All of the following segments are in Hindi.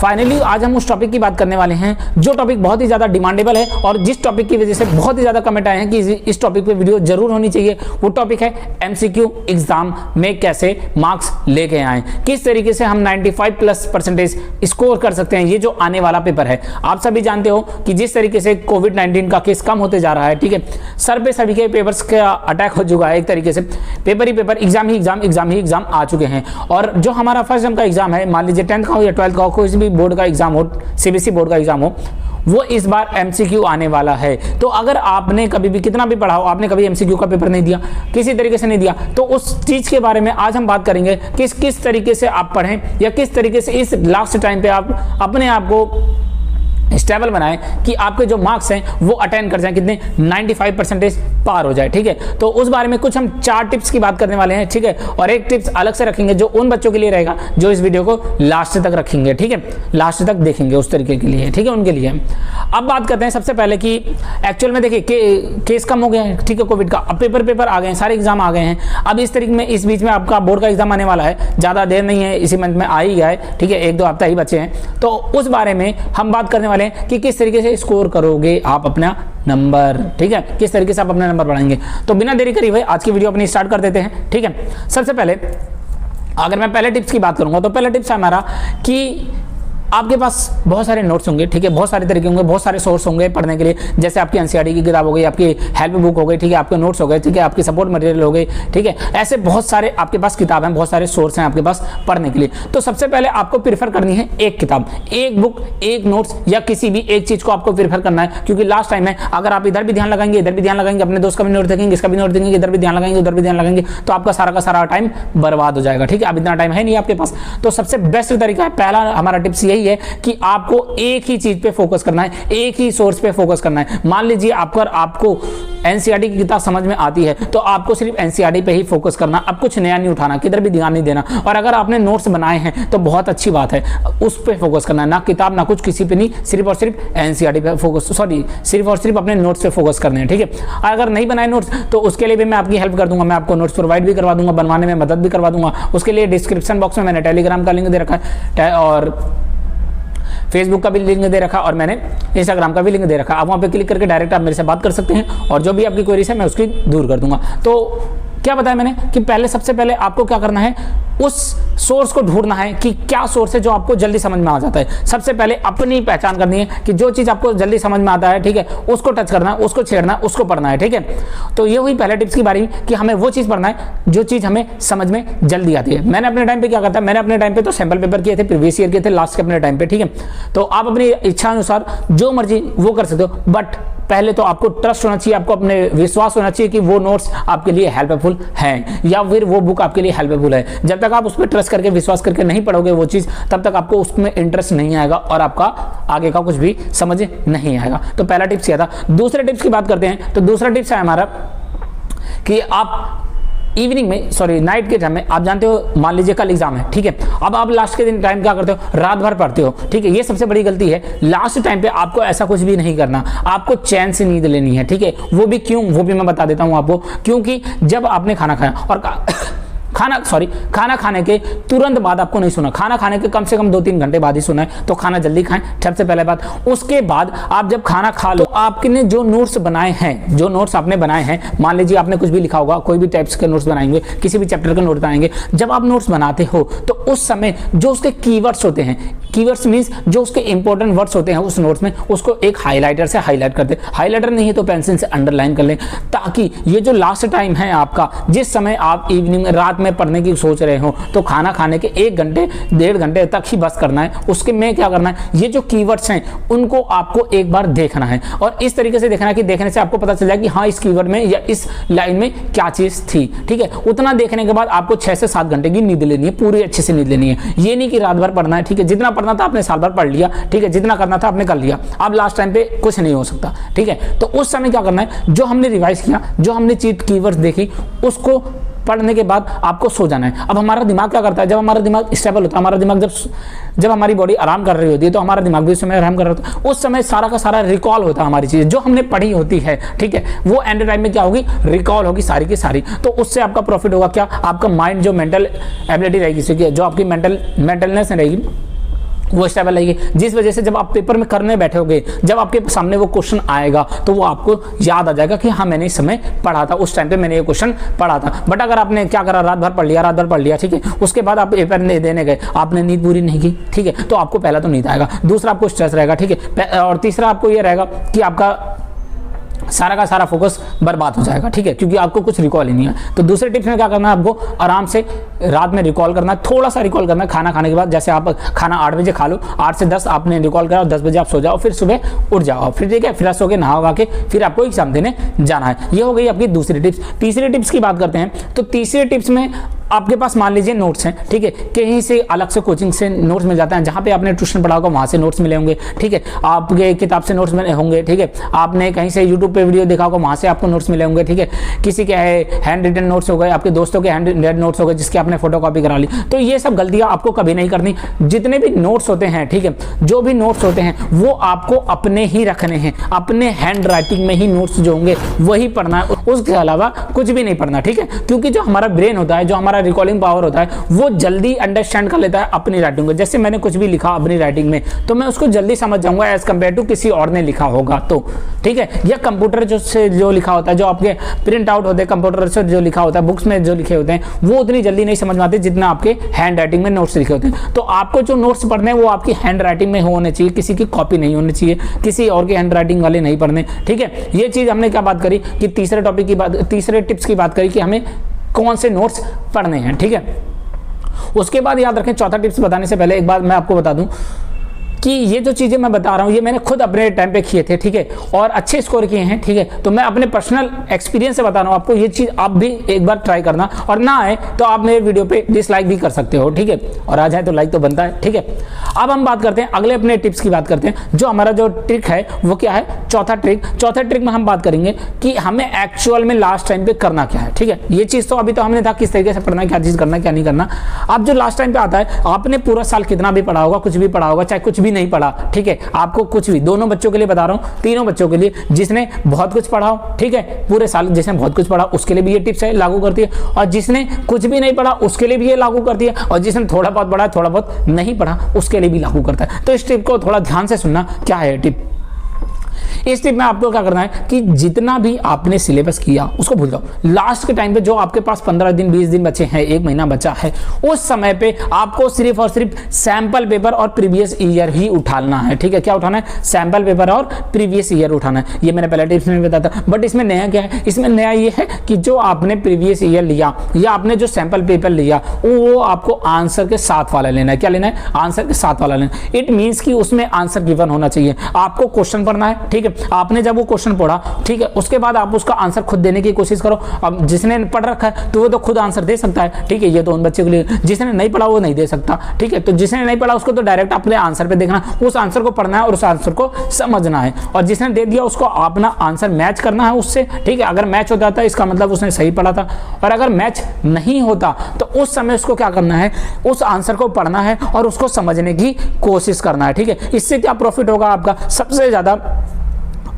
फाइनली आज हम उस टॉपिक की बात करने वाले हैं जो टॉपिक बहुत ही ज़्यादा डिमांडेबल है और जिस टॉपिक की वजह से बहुत ही ज़्यादा कमेंट आए हैं कि इस टॉपिक पे वीडियो जरूर होनी चाहिए। वो टॉपिक है एमसीक्यू एग्जाम में कैसे मार्क्स लेके आए, किस तरीके से हम 95+ स्कोर कर सकते हैं। ये जो आने वाला पेपर है, आप सभी जानते हो कि जिस तरीके से कोविड-19 का केस कम होते जा रहा है, ठीक है, सर पे सभी के पेपर्स का अटैक हो चुका है। एक तरीके से पेपर ही पेपर, एग्जाम ही एग्जाम, एग्जाम ही एग्जाम आ चुके हैं। और जो हमारा फर्स्ट टर्म का एग्जाम है, मान लीजिए 10th का हो या 12th का हो, कोई भी बोर्ड का एग्जाम हो, सीबीएसई बोर्ड का एग्जाम हो, वो इस बार एमसीक्यू आने वाला है। तो अगर आपने कभी भी कितना भी पढ़ा हो, आपने कभी एमसीक्यू का पेपर नहीं दिया, किसी तरीके से नहीं दिया, तो उस चीज के बारे में आज हम बात करेंगे कि किस तरीके से आप पढ़ें या किस तरीके से इस लास्ट टाइम पे आप अपने आप को स्टेबल बनाएं कि आपके जो मार्क्स हैं वो अटेंड कर जाएं, कितने 95% पार हो जाए। ठीक है, तो उस बारे में कुछ हम 4 टिप्स की बात करने वाले हैं। ठीक है, और एक टिप्स अलग से रखेंगे जो उन बच्चों के लिए रहेगा जो इस वीडियो को लास्ट तक रखेंगे। ठीक है, लास्ट तक देखेंगे उस तरीके के लिए। ठीक है, उनके लिए अब बात करते हैं सबसे पहले कि एक्चुअल में देखिए केस कम हो गया है, ठीक है, कोविड का। अब पेपर आ गए हैं, सारे एग्जाम आ गए हैं। अब इस तरीके में इस बीच में आपका बोर्ड का एग्जाम आने वाला है, ज़्यादा देर नहीं है, इसी मंथ में आ ही गया है। ठीक है, 1-2 हफ्ता ही बचे हैं। तो उस बारे में हम बात करने वाले हैं कि किस तरीके से स्कोर करोगे आप अपना नंबर। ठीक है, किस तरीके से आप अपना नंबर बढ़ाएंगे। तो बिना देरी करी हुए आज की वीडियो अपनी स्टार्ट कर देते हैं। ठीक है, सबसे पहले अगर मैं पहले टिप्स की बात करूंगा तो पहला टिप्स है हमारा कि आपके पास बहुत सारे नोट्स होंगे। ठीक है, बहुत सारे तरीके होंगे, बहुत सारे सोर्स होंगे पढ़ने के लिए। जैसे आपकी एनसीईआरटी की किताब हो गई, आपकी हेल्प बुक हो गई, ठीक है, आपके नोट्स हो गए, ठीक है, आपकी सपोर्ट मटेरियल हो गई। ठीक है, ऐसे बहुत सारे आपके पास किताब हैं, बहुत सारे सोर्स हैं आपके पास पढ़ने के लिए। तो सबसे पहले आपको प्रीफर करनी है एक किताब, एक बुक, एक नोट्स या किसी भी एक चीज को आपको प्रीफर करना है। क्योंकि लास्ट टाइम में अगर आप इधर भी ध्यान लगाएंगे, इधर भी ध्यान लगाएंगे, अपने दोस्त का भी नोट देखेंगे, इसका भी नोट देखेंगे, इधर भी ध्यान लगाएंगे, उधर भी ध्यान लगाएंगे, तो आपका सारा का सारा टाइम बर्बाद हो जाएगा। ठीक है, अब इतना टाइम है नहीं आपके पास। तो सबसे बेस्ट तरीका है, पहला हमारा टिप्स यही है कि आपको एक ही चीज पे फोकस करना है, एक ही सोर्स पे फोकस करना है। मान लीजिए आपको एनसीईआरटी की किताब समझ में आती है तो आपको सिर्फ एनसीईआरटी पे ही फोकस करना, अब कुछ नया नहीं उठाना, किधर भी ध्यान नहीं देना। और अगर आपने नोट्स बनाए हैं तो बहुत अच्छी बात है, उस पे फोकस करना है, ना किताब ना कुछ, किसी पे नहीं, सिर्फ और सिर्फ एनसीईआरटी पे फोकस, सिर्फ और सिर्फ अपने नोट्स पे फोकस करने हैं। ठीक है, अगर नहीं बनाए नोट्स तो उसके लिए भी मैं आपकी हेल्प कर दूंगा, मैं आपको नोट्स प्रोवाइड भी करवा दूंगा, बनवाने में मदद भी करवा दूंगा। उसके लिए डिस्क्रिप्शन बॉक्स में मैंने टेलीग्राम का लिंक दे रखा है और फेसबुक का भी लिंक दे रखा और मैंने इंस्टाग्राम का भी लिंक दे रखा। आप वहाँ पे क्लिक करके डायरेक्ट आप मेरे से बात कर सकते हैं और जो भी आपकी क्वेरीज है मैं उसकी दूर कर दूंगा। तो क्या बताया मैंने कि सबसे पहले आपको क्या करना है, उस सोर्स को ढूंढना है कि क्या सोर्स है जो आपको जल्दी समझ में आ जाता है। सबसे पहले अपनी पहचान करनी है कि जो चीज़ आपको जल्दी समझ में आता है, ठीक है, उसको टच करना है, उसको छेड़ना है, उसको पढ़ना है। ठीक है, तो ये हुई पहले टिप्स की बारी कि हमें वो चीज़ पढ़ना है जो चीज़ हमें समझ में जल्दी आती है। मैंने अपने टाइम पे क्या करता है, मैंने अपने टाइम पे तो सैम्पल पेपर किए थे, प्रीवियस ईयर के थे लास्ट के अपने टाइम पे। ठीक है, तो आप अपनी इच्छा अनुसार जो मर्जी वो कर सकते हो, बट पहले तो आपको ट्रस्ट होना चाहिए, आपको अपने विश्वास होना चाहिए कि वो नोट्स आपके लिए हेल्पफुल हैं या फिर वो बुक आपके लिए हेल्पफुल है। जब तक आप उस पर ट्रस्ट करके, विश्वास करके नहीं पढ़ोगे वो चीज़, तब तक आपको उसमें इंटरेस्ट नहीं आएगा और आपका आगे का कुछ भी समझ नहीं आएगा। तो पहला टिप्स क्या था। दूसरे टिप्स की बात करते हैं तो दूसरा टिप्स है हमारा कि आप इवनिंग में, नाइट के टाइम में, आप जानते हो मान लीजिए कल एग्जाम है, ठीक है, अब आप लास्ट के दिन टाइम क्या करते हो, रात भर पढ़ते हो। ठीक है, ये सबसे बड़ी गलती है। लास्ट टाइम पे आपको ऐसा कुछ भी नहीं करना, आपको चैन से नींद लेनी है। ठीक है, वो भी क्यों, वो भी मैं बता देता हूँ आपको। क्योंकि जब आपने खाना खाया और खाना खाने के तुरंत बाद आपको नहीं सोना, खाना खाने के कम से कम 2-3 घंटे बाद ही सोना है। तो खाना जल्दी खाएं, सबसे पहले बात। उसके बाद आप जब खाना खा लो, तो आपने जो नोट्स बनाए हैं, जो नोट्स आपने बनाए हैं, मान लीजिए आपने कुछ भी लिखा होगा, कोई भी टाइप्स के नोट्स बनाएंगे, किसी भी चैप्टर के नोट्स बनाएंगे, जब आप नोट्स बनाते हो तो उस समय जो उसके कीवर्ड्स होते हैं, कीवर्ड्स मींस जो उसके इंपॉर्टेंट वर्ड्स होते हैं उस नोट्स में, उसको एक हाईलाइटर से हाईलाइट कर दे। हाईलाइटर नहीं है तो पेंसिल से अंडरलाइन कर लें, ताकि ये जो लास्ट टाइम है आपका, जिस समय आप इवनिंग रात में पढ़ने की सोच रहे हो, तो खाना खाने के 1 घंटे 1.5 घंटे तक ही बस करना है। उसके में क्या करना है, ये जो कीवर्ड्स हैं उनको आपको एक बार देखना है और इस तरीके से देखना है कि देखने से आपको पता चल जाए कि हाँ इस कीवर्ड में या इस लाइन में क्या चीज थी। ठीक है, उतना देखने के बाद आपको 6 से 7 घंटे की नींद लेनी है, पूरी अच्छे से नींद लेनी है। ये नहीं कि रात भर पढ़ना है। ठीक है, जितना पढ़ना था आपने साल भर पढ़ लिया, ठीक है, जितना करना था आपने कर लिया, अब लास्ट टाइम पे कुछ नहीं हो सकता। ठीक है, तो उस समय क्या करना है, जो हमने रिवाइज किया, जो हमने चीज कीवर्ड्स देखी, उसको पढ़ने के बाद आपको सो जाना है। अब हमारा दिमाग क्या करता है, जब हमारा दिमाग स्टेबल होता है, हमारा दिमाग जब हमारी बॉडी आराम कर रही होती है तो हमारा दिमाग भी उस समय आराम कर रहा होता है। उस समय सारा का सारा रिकॉल होता है, हमारी चीज़ जो हमने पढ़ी होती है, ठीक है, वो एंड टाइम में क्या होगी, रिकॉल होगी सारी की सारी। तो उससे आपका प्रॉफिट होगा क्या, आपका माइंड जो मेंटल एबिलिटी रहेगी, जो आपकी मेंटलनेस रहेगी, वो स्टेबल रहेगी, जिस वजह से जब आप पेपर में करने बैठोगे, जब आपके सामने वो क्वेश्चन आएगा तो वो आपको याद आ जाएगा कि हाँ मैंने इस समय पढ़ा था, उस टाइम पे मैंने ये क्वेश्चन पढ़ा था। बट अगर आपने क्या करा, रात भर पढ़ लिया, ठीक है, उसके बाद आप पेपर देने गए, आपने नींद पूरी नहीं की, ठीक है, तो आपको पहला तो नींद आएगा, दूसरा आपको स्ट्रेस रहेगा, ठीक है, और तीसरा आपको ये रहेगा कि आपका सारा का सारा फोकस बर्बाद हो जाएगा, ठीक है, क्योंकि आपको कुछ रिकॉल ही नहीं है। तो दूसरे टिप्स में क्या करना है, आपको आराम से रात में रिकॉल करना है, थोड़ा सा रिकॉल करना है खाना खाने के बाद। जैसे आप खाना 8 बजे खा लो, 8 से 10 आपने रिकॉल करा, 10 बजे आप सो जाओ, फिर सुबह उठ जाओ, फिर ठीक है, फ्रेश होकर नहा के फिर आपको एग्जाम देने जाना है। ये हो गई आपकी दूसरी टिप्स। तीसरी टिप्स की बात करते हैं, तो तीसरे टिप्स में आपके पास मान लीजिए नोट्स हैं, ठीक है, कहीं से अलग से कोचिंग से नोट्स मिल जाते हैं, जहाँ पे आपने ट्यूशन पढ़ा होगा वहाँ से नोट्स मिले होंगे, ठीक है, आपके किताब से नोट्स मिले होंगे, ठीक है, आपने कहीं से यूट्यूब पे वीडियो देखा होगा वहाँ से आपको नोट्स मिले होंगे, ठीक है, किसी के हैंड रिटन नोट्स हो गए, आपके दोस्तों के हैंड रिटन नोट्स हो गए जिसके आपने फोटो कॉपी करा ली। तो ये सब गलतियाँ आपको कभी नहीं करनी। जितने भी नोट्स होते हैं, ठीक है, जो भी नोट्स होते हैं वो आपको अपने ही रखने हैं, अपने हैंड राइटिंग में ही नोट्स जो होंगे वही पढ़ना है, उसके अलावा कुछ भी नहीं पढ़ना, ठीक है, क्योंकि जो हमारा ब्रेन होता है, जो हमारा रिकॉलिंग पावर होता है, वो जल्दी अंडरस्टैंड कर लेता है अपनी राइटिंग को। जैसे मैंने कुछ भी लिखा अपनी राइटिंग में तो मैं उसको जल्दी समझ जाऊंगा एज कंपेयर टू किसी और ने लिखा होगा तो, ठीक है, या कंप्यूटर से जो लिखा होता है, जो आपके प्रिंट आउट होते हैं कंप्यूटर से जो लिखा होता है, बुक्स में जो लिखे होते हैं, वो उतनी जल्दी नहीं समझ में आते जितना आपके हैंड राइटिंग में नोट्स लिखे होते हैं। तो आपको जो नोट्स पढ़ने हैं वो आपकी हैंड राइटिंग में होने चाहिए, किसी की कॉपी नहीं होनी चाहिए, किसी और के हैंड राइटिंग वाले नहीं पढ़ने, ठीक है। ये चीज हमने क्या बात करी कि तीसरे टॉपिक की बात, तीसरे टिप्स की बात करी कि हमें कौन से नोट्स पढ़ने हैं, ठीक है। उसके बाद याद रखें, चौथा टिप्स बताने से पहले एक बात मैं आपको बता दूं कि ये जो चीज़ें मैं बता रहा हूँ ये मैंने खुद अपने टाइम पे किए थे, ठीक है, और अच्छे स्कोर किए हैं, ठीक है। तो मैं अपने पर्सनल एक्सपीरियंस से बता रहा हूँ आपको, ये चीज़ आप भी एक बार ट्राई करना, और ना आए तो आप मेरे वीडियो पे डिसलाइक भी कर सकते हो, ठीक है, और आ जाए तो लाइक तो बनता है, ठीक है। अब हम बात करते हैं अगले अपने टिप्स की बात करते हैं। जो हमारा जो ट्रिक है वो क्या है, चौथा ट्रिक में हम बात करेंगे कि हमें एक्चुअल में लास्ट टाइम पे करना क्या है, ठीक है। ये चीज़ तो अभी तो हमने था किस तरीके से पढ़ना है, क्या चीज़ करना है क्या नहीं करना। अब जो लास्ट टाइम पे आता है, आपने पूरा साल कितना भी पढ़ा होगा, कुछ भी पढ़ा होगा, चाहे कुछ भी नहीं पढ़ा, ठीक है, आपको कुछ भी, दोनों बच्चों के लिए बता रहा हूं, तीनों बच्चों के लिए, जिसने बहुत कुछ पढ़ा हो, ठीक है, पूरे साल जिसने बहुत कुछ पढ़ा उसके लिए भी ये टिप्स है, लागू करती है, और जिसने कुछ भी नहीं पढ़ा उसके लिए भी ये लागू करती है, और जिसने थोड़ा बहुत पढ़ा, थोड़ा बहुत नहीं पढ़ा उसके लिए भी लागू करता है। तो इस टिप को थोड़ा ध्यान से सुनना, क्या है टिप। इस टिप में आपको क्या करना है कि जितना भी आपने सिलेबस किया उसको भूल जाओ। लास्ट के टाइम पे जो आपके पास 15 दिन 20 दिन बचे हैं, 1 महीना बचा है, उस समय पे आपको सिर्फ और सिर्फ सैंपल पेपर और प्रीवियस ईयर ही उठाना है, ठीक है। क्या उठाना है, सैंपल पेपर और प्रीवियस ईयर उठाना है। ये मैंने पहले टिप्स में बताया था, बट इसमें नया क्या है, इसमें नया ये है कि जो आपने प्रीवियस ईयर लिया या आपने जो सैंपल पेपर लिया वो आपको आंसर के साथ वाला लेना है। क्या लेना है, आंसर के साथ वाला लेना है। इट मीन्स कि उसमें आंसर गिवन होना चाहिए। आपको क्वेश्चन पढ़ना है, ठीक है, आपने जब वो क्वेश्चन पढ़ा, ठीक है, उसके बाद आप उसका आंसर खुद देने की कोशिश करो। अब जिसने पढ़ रखा है तो वो तो खुद आंसर दे सकता है, ठीक है, ये तो उन बच्चों के लिए। जिसने नहीं पढ़ा वो नहीं दे सकता, ठीक है। तो जिसने नहीं पढ़ा उसको तो डायरेक्ट अपने आंसर पे देखना, उस आंसर को पढ़ना है और उस आंसर को समझना है, और जिसने दे दिया उसको अपना आंसर मैच करना है उससे, ठीक है। अगर मैच हो जाता है इसका मतलब उसने सही पढ़ा था, और अगर मैच नहीं होता तो उस समय उसको क्या करना है, उस आंसर को पढ़ना है और उसको समझने की कोशिश करना है, ठीक है। इससे क्या प्रॉफिट होगा आपका, सबसे ज्यादा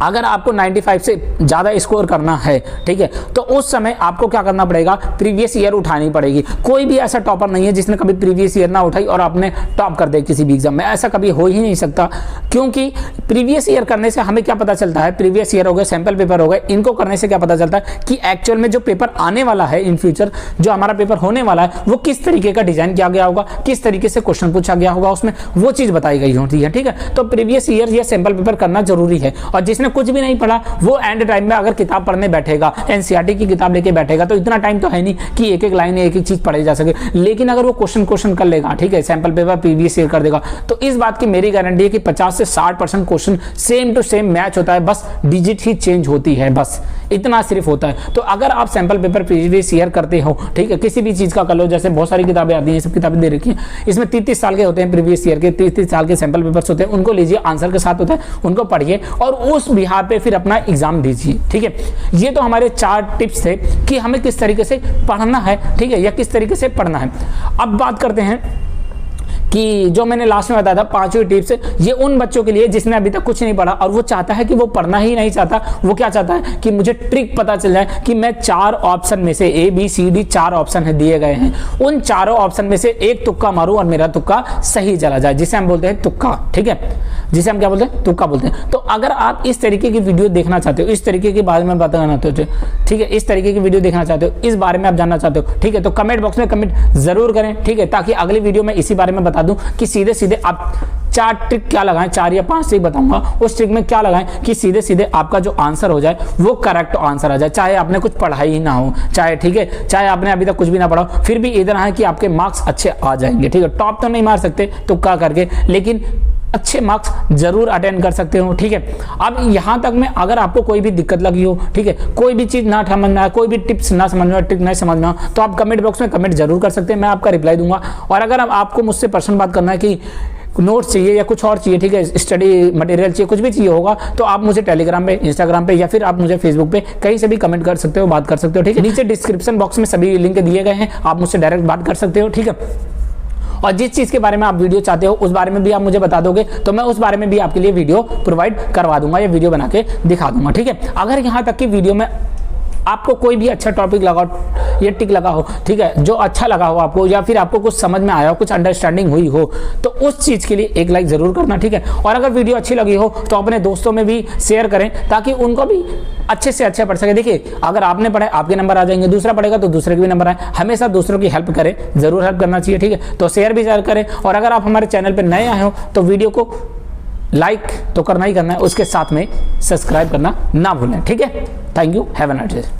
अगर आपको 95 से ज़्यादा स्कोर करना है, ठीक है, तो उस समय आपको क्या करना पड़ेगा, प्रीवियस ईयर उठानी पड़ेगी। कोई भी ऐसा टॉपर नहीं है जिसने कभी प्रीवियस ईयर ना उठाई और आपने टॉप कर दे किसी भी एग्जाम में, ऐसा कभी हो ही नहीं सकता। क्योंकि प्रीवियस ईयर करने से हमें क्या पता चलता है, प्रीवियस ईयर हो गए, सैंपल पेपर हो गए, इनको करने से क्या पता चलता है कि एक्चुअल में जो पेपर आने वाला है इन फ्यूचर, जो हमारा पेपर होने वाला है वो किस तरीके का डिजाइन किया गया होगा, किस तरीके से क्वेश्चन पूछा गया होगा, उसमें वो चीज़ बताई गई होती है, ठीक है। तो प्रीवियस ईयर या सैंपल पेपर करना जरूरी है। और जिसने कुछ भी नहीं पढ़ा वो एंड टाइम में अगर किताब पढ़ने बैठेगा, एनसीईआरटी की किताब लेके बैठेगा, तो इतना टाइम तो है नहीं कि एक एक लाइन एक एक चीज पढ़ी जा सके। लेकिन अगर वो क्वेश्चन कर लेगा, ठीक है, सैंपल पेपर प्रीवियस ईयर कर देगा, तो इस बात की मेरी गारंटी है कि 50 से 60% question same to same match होता है, बस डिजिट ही चेंज होती है, बस इतना सिर्फ होता है। तो अगर आप सैंपल पेपर प्रीवियस ईयर करते हो, ठीक है, किसी भी चीज का कर लो, जैसे बहुत सारी किताबें आती हैं, सब किताबें दे रखी हैं, इसमें 30 साल के होते हैं, प्रीवियस ईयर के 30 साल के सैंपल पेपर्स होते हैं, उनको लीजिए, आंसर के साथ होता है, उनको पढ़िए और उस बिहार पे फिर अपना एग्जाम दीजिए, ठीक है। ये तो हमारे 4 टिप्स थे कि हमें किस तरीके से पढ़ना है, ठीक है, या किस तरीके से पढ़ना है। अब बात करते हैं कि जो मैंने लास्ट में बताया था 5वीं टिप्स, ये उन बच्चों के लिए जिसने अभी तक कुछ नहीं पढ़ा और वो चाहता है कि वो पढ़ना ही नहीं चाहता। वो क्या चाहता है कि मुझे ट्रिक पता चल जाए कि मैं 4 ऑप्शन में से ABCD 4 ऑप्शन है दिए गए हैं, उन चारों ऑप्शन में से एक तुक्का मारूं और मेरा तुक्का सही चला जाए, जिसे हम बोलते हैं तुक्का। ठीक है, जिसे हम क्या बोलते हैं, तुक्का बोलते हैं। तो अगर आप इस तरीके की वीडियो देखना चाहते हो, इस तरीके के बारे में बात करना चाहते हो, ठीक है, इस तरीके की वीडियो देखना चाहते हो, इस बारे में आप जानना चाहते हो, ठीक है, तो कमेंट बॉक्स में कमेंट जरूर करें। ठीक है, ताकि अगली वीडियो में इसी बारे में बता दूं कि सीधे सीधे आप 4 ट्रिक क्या लगाएं, 4 या 5 ट्रिक बताऊंगा, उस ट्रिक में क्या लगाएं कि सीधे सीधे आपका जो आंसर हो जाए वो करेक्ट आंसर आ जाए, चाहे आपने कुछ पढ़ा ही ना हो, चाहे, ठीक है, चाहे आपने अभी तक कुछ भी ना पढ़ा हो, फिर भी इधर है कि आपके मार्क्स अच्छे आ जाएंगे। ठीक है, टॉप तो नहीं मार सकते तुक्का करके, लेकिन अच्छे मार्क्स जरूर अटेंड कर सकते हो। ठीक है, अब यहां तक में अगर आपको कोई भी दिक्कत लगी हो, ठीक है, कोई भी चीज ना समझ में आए, कोई भी टिप्स ना समझ में आए, ट्रिक नहीं समझ में आए, तो आप कमेंट बॉक्स में कमेंट जरूर कर सकते हैं, मैं आपका रिप्लाई दूंगा। और अगर आपको मुझसे पर्सनल बात करना है कि नोट्स चाहिए या कुछ और चाहिए, ठीक है, स्टडी मटेरियल चाहिए, कुछ भी चाहिए होगा, तो आप मुझे टेलीग्राम पे, इंस्टाग्राम पे या फिर आप मुझे फेसबुक पे कहीं से भी कमेंट कर सकते हो, बात कर सकते हो। ठीक है, नीचे डिस्क्रिप्शन बॉक्स में सभी लिंक दिए गए हैं, आप मुझसे डायरेक्ट बात कर सकते हो। ठीक है, और जिस चीज के बारे में आप वीडियो चाहते हो उस बारे में भी आप मुझे बता दोगे, तो मैं उस बारे में भी आपके लिए वीडियो प्रोवाइड करवा दूंगा या वीडियो बना के दिखा दूंगा। ठीक है, अगर यहाँ तक की वीडियो में आपको कोई भी अच्छा टॉपिक लगा ये टिक लगा हो, ठीक है, जो अच्छा लगा हो आपको, या फिर आपको कुछ समझ में आया हो, कुछ अंडरस्टैंडिंग हुई हो, तो उस चीज के लिए एक लाइक जरूर करना। ठीक है, और अगर वीडियो अच्छी लगी हो तो अपने दोस्तों में भी शेयर करें, ताकि उनको भी अच्छे से अच्छा पढ़ सके। देखिए, अगर आपने पढ़ा आपके नंबर आ जाएंगे, दूसरा पढ़ेगा तो दूसरे के भी नंबर आए। हमेशा दूसरों की हेल्प करें, जरूर हेल्प करना चाहिए। ठीक है, तो शेयर भी जरूर करें, और अगर आप हमारे चैनल पर नए आए हो तो वीडियो को लाइक तो करना ही करना है, उसके साथ में सब्सक्राइब करना ना भूलें। ठीक है, thank you, have a nice day.